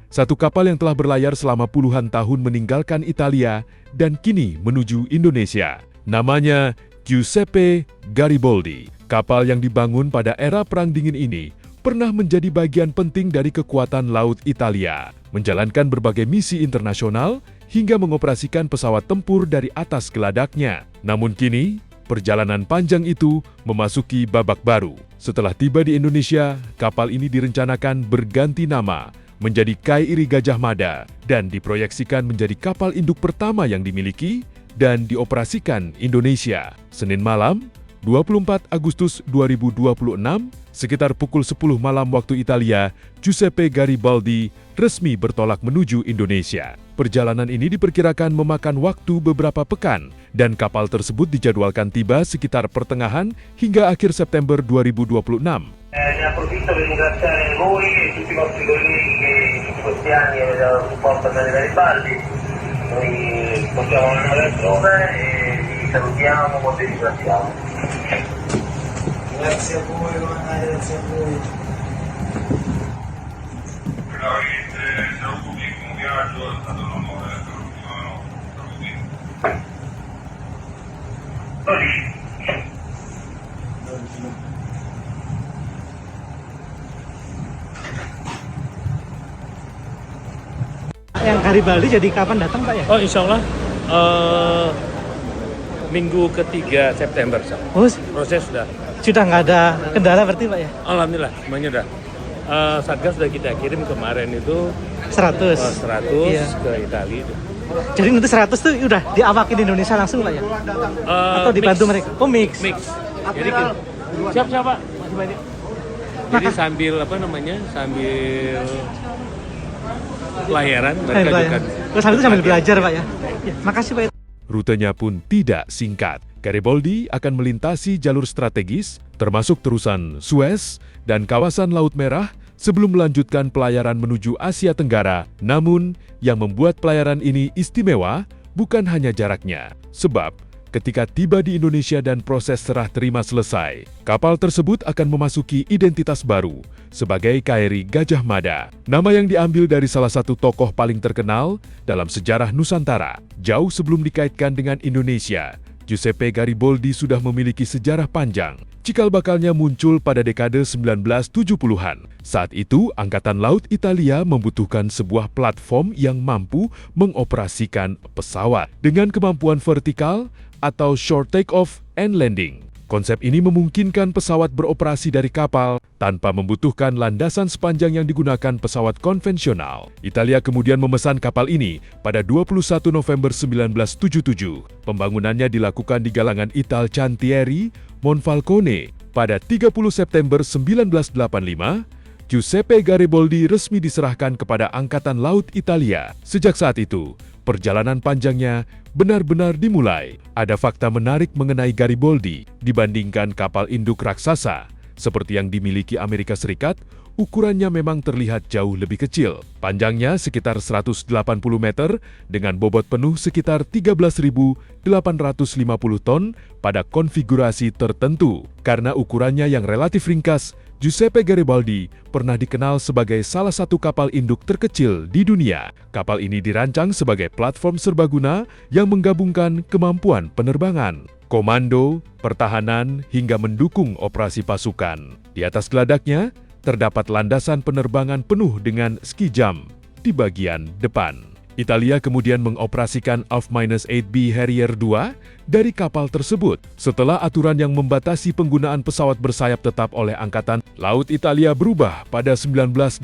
satu kapal yang telah berlayar selama puluhan tahun meninggalkan Italia dan kini menuju Indonesia. Namanya Giuseppe Garibaldi. Kapal yang dibangun pada era Perang Dingin ini pernah menjadi bagian penting dari kekuatan laut Italia, menjalankan berbagai misi internasional hingga mengoperasikan pesawat tempur dari atas geladaknya. Namun kini, perjalanan panjang itu memasuki babak baru. Setelah tiba di Indonesia, kapal ini direncanakan berganti nama menjadi KRI Gajah Mada dan diproyeksikan menjadi kapal induk pertama yang dimiliki dan dioperasikan Indonesia. Senin malam, 24 Agustus 2026, sekitar pukul 10 malam waktu Italia, Giuseppe Garibaldi resmi bertolak menuju Indonesia. Perjalanan ini diperkirakan memakan waktu beberapa pekan, dan kapal tersebut dijadwalkan tiba sekitar pertengahan hingga akhir September 2026. Ne approfitto per ringraziare voi e tutti i vostri colleghi che in tutti questi anni avete dato supporto a Daniele Garibaldi. Noi portiamo la nuova altrove e vi salutiamo, vi ringraziamo. Grazie a voi, grazie a voi. Veramente siamo tutti in un viaggio, è stato un onore, Yang Garibaldi jadi kapan datang Pak ya? Oh, insya Allah minggu ketiga September. Oh, Proses sudah. sudah nggak ada kendala berarti Pak ya? Alhamdulillah, semuanya sudah. Satgas sudah kita kirim kemarin itu 100. 100 Iya. ke Italia. Jadi nanti 100 tuh udah diawakin di Indonesia langsung Pak ya? Atau dibantu Mix. mereka? Oh mix. Mix. Jadi siap Pak. Masih banyak. Jadi sambil sambil pelayaran mereka juga. Terus habis itu sambil belajar Pak ya? Ya, makasih Pak. Rutenya pun tidak singkat. Garibaldi akan melintasi jalur strategis, termasuk terusan Suez dan kawasan Laut Merah sebelum melanjutkan pelayaran menuju Asia Tenggara. Namun, yang membuat pelayaran ini istimewa bukan hanya jaraknya. Sebab, ketika tiba di Indonesia dan proses serah terima selesai, kapal tersebut akan memasuki identitas baru sebagai KRI Gajah Mada. Nama yang diambil dari salah satu tokoh paling terkenal dalam sejarah Nusantara. Jauh sebelum dikaitkan dengan Indonesia, Giuseppe Garibaldi sudah memiliki sejarah panjang. Cikal bakalnya muncul pada dekade 1970-an. Saat itu, Angkatan Laut Italia membutuhkan sebuah platform yang mampu mengoperasikan pesawat dengan kemampuan vertikal atau short take-off and landing. Konsep ini memungkinkan pesawat beroperasi dari kapal tanpa membutuhkan landasan sepanjang yang digunakan pesawat konvensional. Italia kemudian memesan kapal ini pada 21 November 1977. Pembangunannya dilakukan di galangan Italcantieri Monfalcone. Pada 30 September 1985, Giuseppe Garibaldi resmi diserahkan kepada Angkatan Laut Italia. Sejak saat itu, perjalanan panjangnya benar-benar dimulai. Ada fakta menarik mengenai Garibaldi dibandingkan kapal induk raksasa seperti yang dimiliki Amerika Serikat. Ukurannya memang terlihat jauh lebih kecil. Panjangnya sekitar 180 meter dengan bobot penuh sekitar 13.850 ton pada konfigurasi tertentu. Karena ukurannya yang relatif ringkas, Giuseppe Garibaldi pernah dikenal sebagai salah satu kapal induk terkecil di dunia. Kapal ini dirancang sebagai platform serbaguna yang menggabungkan kemampuan penerbangan, komando, pertahanan, hingga mendukung operasi pasukan. Di atas geladaknya, terdapat landasan penerbangan penuh dengan ski jump di bagian depan. Italia kemudian mengoperasikan F-8B Harrier II dari kapal tersebut setelah aturan yang membatasi penggunaan pesawat bersayap tetap oleh Angkatan Laut Italia berubah pada 1989.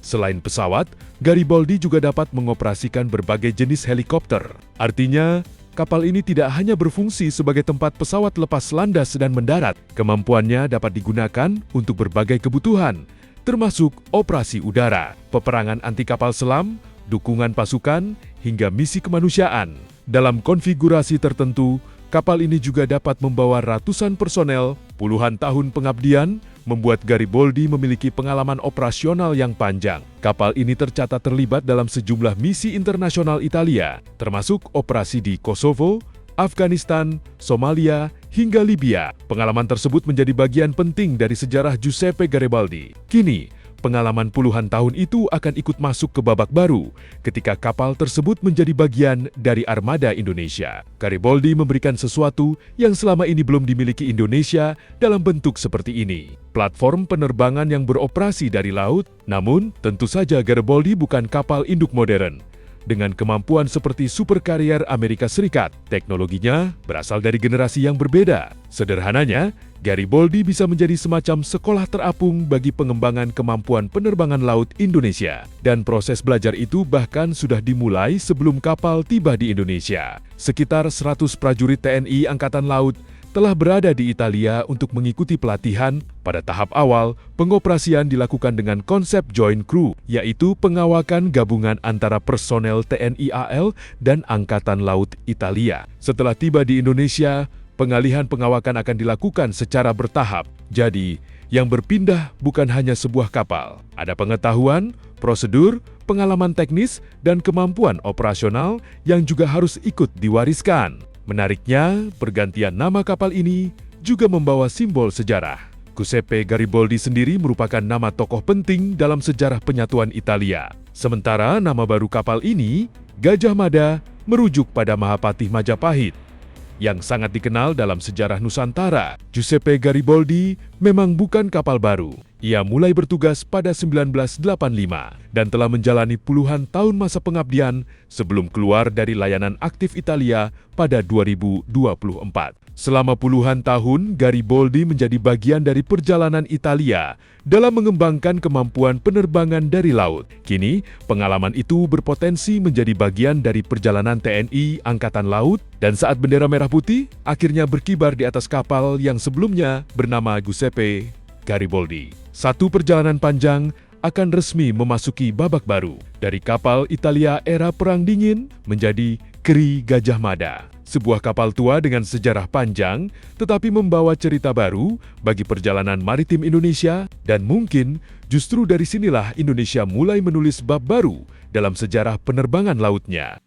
Selain pesawat, Garibaldi juga dapat mengoperasikan berbagai jenis helikopter. Artinya, kapal ini tidak hanya berfungsi sebagai tempat pesawat lepas landas dan mendarat, kemampuannya dapat digunakan untuk berbagai kebutuhan, termasuk operasi udara, peperangan anti kapal selam, dukungan pasukan, hingga misi kemanusiaan. Dalam konfigurasi tertentu, kapal ini juga dapat membawa ratusan personel. Puluhan tahun pengabdian membuat Garibaldi memiliki pengalaman operasional yang panjang. Kapal ini tercatat terlibat dalam sejumlah misi internasional Italia, termasuk operasi di Kosovo, Afghanistan, Somalia, hingga Libya. Pengalaman tersebut menjadi bagian penting dari sejarah Giuseppe Garibaldi. Kini, pengalaman puluhan tahun itu akan ikut masuk ke babak baru ketika kapal tersebut menjadi bagian dari armada Indonesia. Gariboldi memberikan sesuatu yang selama ini belum dimiliki Indonesia dalam bentuk seperti ini. Platform penerbangan yang beroperasi dari laut, namun tentu saja Gariboldi bukan kapal induk modern. Dengan kemampuan seperti supercarrier Amerika Serikat, teknologinya berasal dari generasi yang berbeda. Sederhananya, Gariboldi bisa menjadi semacam sekolah terapung bagi pengembangan kemampuan penerbangan laut Indonesia. Dan proses belajar itu bahkan sudah dimulai sebelum kapal tiba di Indonesia. Sekitar 100 prajurit TNI Angkatan Laut telah berada di Italia untuk mengikuti pelatihan. Pada tahap awal, pengoperasian dilakukan dengan konsep joint crew, yaitu pengawakan gabungan antara personel TNI AL dan Angkatan Laut Italia. Setelah tiba di Indonesia, pengalihan pengawakan akan dilakukan secara bertahap. Jadi, yang berpindah bukan hanya sebuah kapal. Ada pengetahuan, prosedur, pengalaman teknis, dan kemampuan operasional yang juga harus ikut diwariskan. Menariknya, pergantian nama kapal ini juga membawa simbol sejarah. Giuseppe Gariboldi sendiri merupakan nama tokoh penting dalam sejarah penyatuan Italia. Sementara nama baru kapal ini, Gajah Mada, merujuk pada Mahapatih Majapahit, yang sangat dikenal dalam sejarah Nusantara. Giuseppe Gariboldi memang bukan kapal baru. Ia mulai bertugas pada 1985 dan telah menjalani puluhan tahun masa pengabdian sebelum keluar dari layanan aktif Italia pada 2024. Selama puluhan tahun, Gariboldi menjadi bagian dari perjalanan Italia dalam mengembangkan kemampuan penerbangan dari laut. Kini, pengalaman itu berpotensi menjadi bagian dari perjalanan TNI Angkatan Laut, dan saat bendera merah putih akhirnya berkibar di atas kapal yang sebelumnya bernama Giuseppe Gariboldi. Satu perjalanan panjang akan resmi memasuki babak baru. Dari kapal Italia era Perang Dingin menjadi Kri Gajah Mada. Sebuah kapal tua dengan sejarah panjang, tetapi membawa cerita baru bagi perjalanan maritim Indonesia, dan mungkin justru dari sinilah Indonesia mulai menulis bab baru dalam sejarah penerbangan lautnya.